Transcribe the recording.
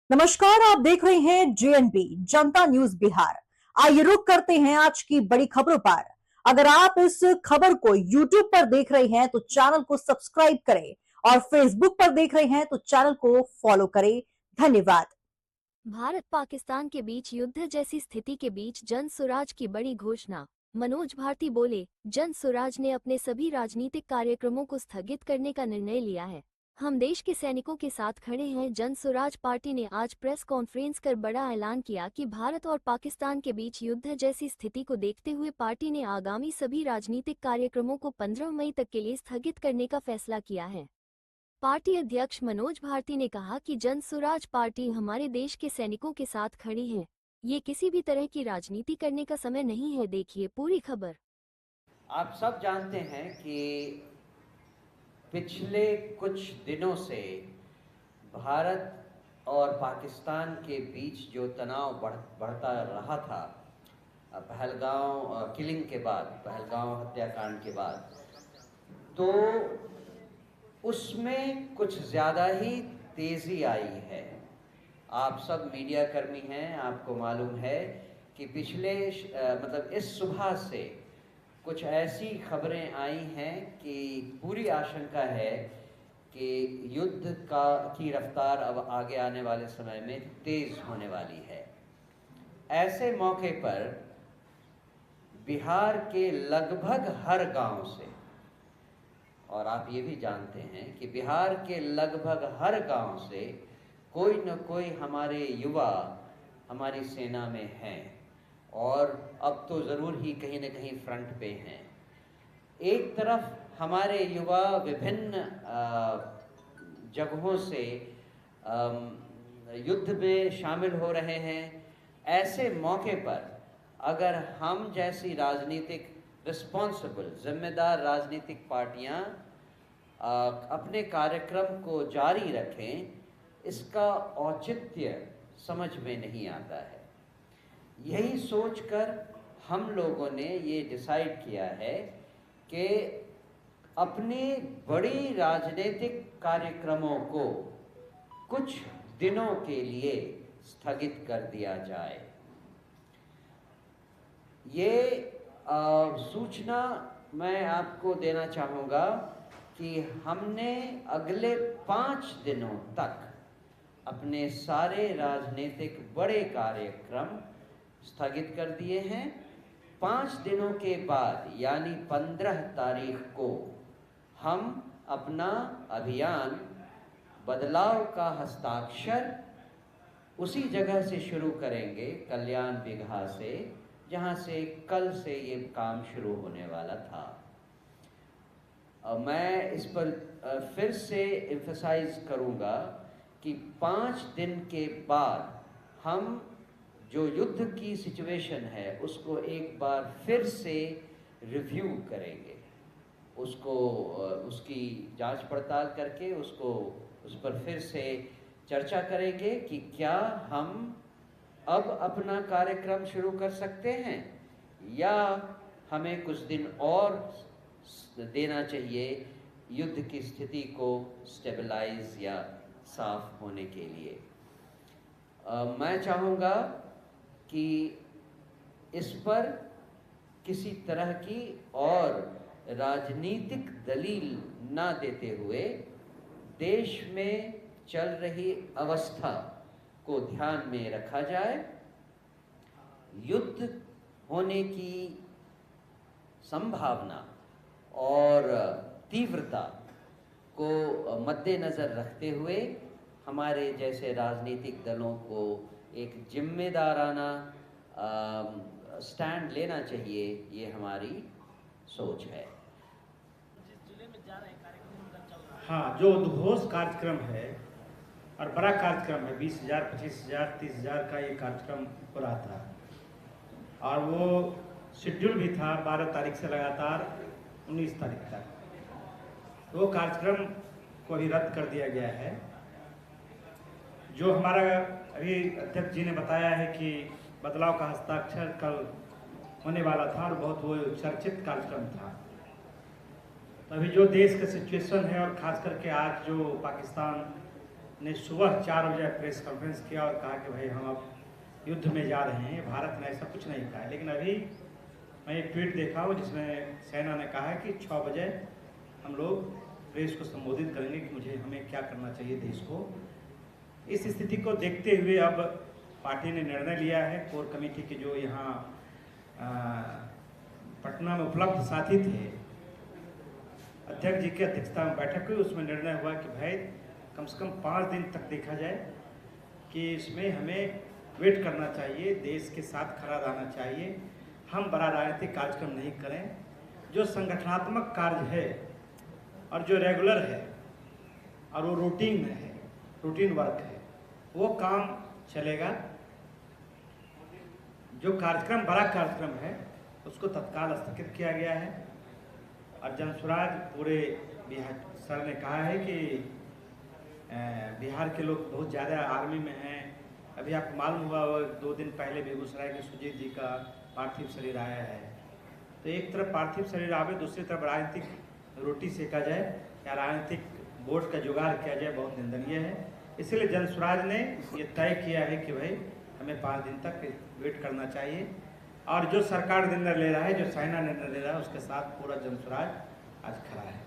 नमस्कार, आप देख रहे हैं जेएनबी जनता न्यूज बिहार। आइए रुक करते हैं आज की बड़ी खबरों पर। अगर आप इस खबर को YouTube पर देख रहे हैं तो चैनल को सब्सक्राइब करें और Facebook पर देख रहे हैं तो चैनल को फॉलो करें। धन्यवाद। भारत पाकिस्तान के बीच युद्ध जैसी स्थिति के बीच जन स्वराज की बड़ी घोषणा। मनोज भारती बोले, जन स्वराज ने अपने सभी राजनीतिक कार्यक्रमों को स्थगित करने का निर्णय लिया है। हम देश के सैनिकों के साथ खड़े हैं। जन स्वराज पार्टी ने आज प्रेस कॉन्फ्रेंस कर बड़ा ऐलान किया कि भारत और पाकिस्तान के बीच युद्ध जैसी स्थिति को देखते हुए पार्टी ने आगामी सभी राजनीतिक कार्यक्रमों को 15 मई तक के लिए स्थगित करने का फैसला किया है। पार्टी अध्यक्ष मनोज भारती ने कहा कि जन स्वराज पार्टी हमारे देश के सैनिकों के साथ खड़ी है। ये किसी भी तरह की राजनीति करने का समय नहीं है। देखिए पूरी खबर। आप सब जानते हैं कि पिछले कुछ दिनों से भारत और पाकिस्तान के बीच जो तनाव बढ़ता रहा था पहलगांव किलिंग के बाद, पहलगांव हत्याकांड के बाद, तो उसमें कुछ ज़्यादा ही तेज़ी आई है। आप सब मीडिया कर्मी हैं, आपको मालूम है कि पिछले मतलब इस सुबह से कुछ ऐसी खबरें आई हैं कि पूरी आशंका है कि युद्ध की रफ्तार अब आगे आने वाले समय में तेज़ होने वाली है। ऐसे मौके पर बिहार के लगभग हर गांव से, और आप ये भी जानते हैं कि बिहार के लगभग हर गांव से कोई न कोई हमारे युवा हमारी सेना में हैं और अब तो ज़रूर ही कहीं न कहीं फ्रंट पे हैं। एक तरफ हमारे युवा विभिन्न जगहों से युद्ध में शामिल हो रहे हैं। ऐसे मौके पर अगर हम जैसी राजनीतिक रिस्पॉन्सिबल जिम्मेदार राजनीतिक पार्टियां अपने कार्यक्रम को जारी रखें, इसका औचित्य समझ में नहीं आता है। यही सोचकर हम लोगों ने ये डिसाइड किया है कि अपने बड़ी राजनीतिक कार्यक्रमों को कुछ दिनों के लिए स्थगित कर दिया जाए। ये सूचना मैं आपको देना चाहूँगा कि हमने अगले 5 दिनों तक अपने सारे राजनीतिक बड़े कार्यक्रम स्थगित कर दिए हैं। 5 दिनों के बाद यानी 15 तारीख को हम अपना अभियान बदलाव का हस्ताक्षर उसी जगह से शुरू करेंगे, कल्याण बिगहा से, जहाँ से कल से ये काम शुरू होने वाला था। मैं इस पर फिर से एम्फसाइज करूँगा कि 5 दिन के बाद हम जो युद्ध की सिचुएशन है उसको एक बार फिर से रिव्यू करेंगे, उसको उसकी जांच पड़ताल करके उस पर फिर से चर्चा करेंगे कि क्या हम अब अपना कार्यक्रम शुरू कर सकते हैं या हमें कुछ दिन और देना चाहिए युद्ध की स्थिति को स्टेबलाइज या साफ होने के लिए। मैं चाहूँगा कि इस पर किसी तरह की और राजनीतिक दलील ना देते हुए देश में चल रही अवस्था को ध्यान में रखा जाए। युद्ध होने की संभावना और तीव्रता को मद्देनज़र रखते हुए हमारे जैसे राजनीतिक दलों को एक जिम्मेदाराना स्टैंड लेना चाहिए, ये हमारी सोच है। हाँ, जो उद्घोष कार्यक्रम है और बड़ा कार्यक्रम है, 20,000, 25,000, 30,000 का ये कार्यक्रम हो रहा था और वो शेड्यूल भी था 12 तारीख से लगातार 19 तारीख तक। वो कार्यक्रम को भी रद्द कर दिया गया है। जो हमारा अभी अध्यक्ष जी ने बताया है कि बदलाव का हस्ताक्षर कल होने वाला था और बहुत वो चर्चित कार्यक्रम था। तो अभी जो देश का सिचुएशन है और ख़ास करके आज जो पाकिस्तान ने सुबह 4 बजे प्रेस कॉन्फ्रेंस किया और कहा कि भाई हम अब युद्ध में जा रहे हैं। भारत ने ऐसा कुछ नहीं कहा, लेकिन अभी मैं एक ट्वीट देखा हूँ जिसमें सेना ने कहा है कि 6 बजे हम लोग प्रेस को संबोधित करेंगे कि हमें क्या करना चाहिए देश को। इस स्थिति को देखते हुए अब पार्टी ने निर्णय लिया है, कोर कमेटी के जो यहाँ पटना में उपलब्ध साथी थे, अध्यक्ष जी की अध्यक्षता में बैठक हुई, उसमें निर्णय हुआ कि भाई कम से कम 5 दिन तक देखा जाए कि इसमें हमें वेट करना चाहिए, देश के साथ खड़ा रहना चाहिए। हम बड़ा राजनीतिक कार्यक्रम नहीं करें, जो संगठनात्मक कार्य है और जो रेगुलर है और वो रूटीन में है, रूटीन वर्क है, वो काम चलेगा। जो कार्यक्रम बड़ा कार्यक्रम है उसको तत्काल स्थगित किया गया है। और जनसुराज पूरे बिहार, सर ने कहा है कि बिहार के लोग बहुत ज़्यादा आर्मी में हैं। अभी आपको मालूम हुआ 2 दिन पहले बेगूसराय के सुजीत जी का पार्थिव शरीर आया है। तो एक तरफ पार्थिव शरीर आवे, दूसरी तरफ राजनीतिक रोटी सेका जाए या राजनीतिक वोट का जुगाड़ किया जाए, बहुत निंदनीय है। इसलिए जनसुराज ने ये तय किया है कि भाई हमें 5 दिन तक वेट करना चाहिए। और जो सरकार निर्णय ले रहा है, जो सेना निर्णय ले रहा है, उसके साथ पूरा जनसुराज आज खड़ा है।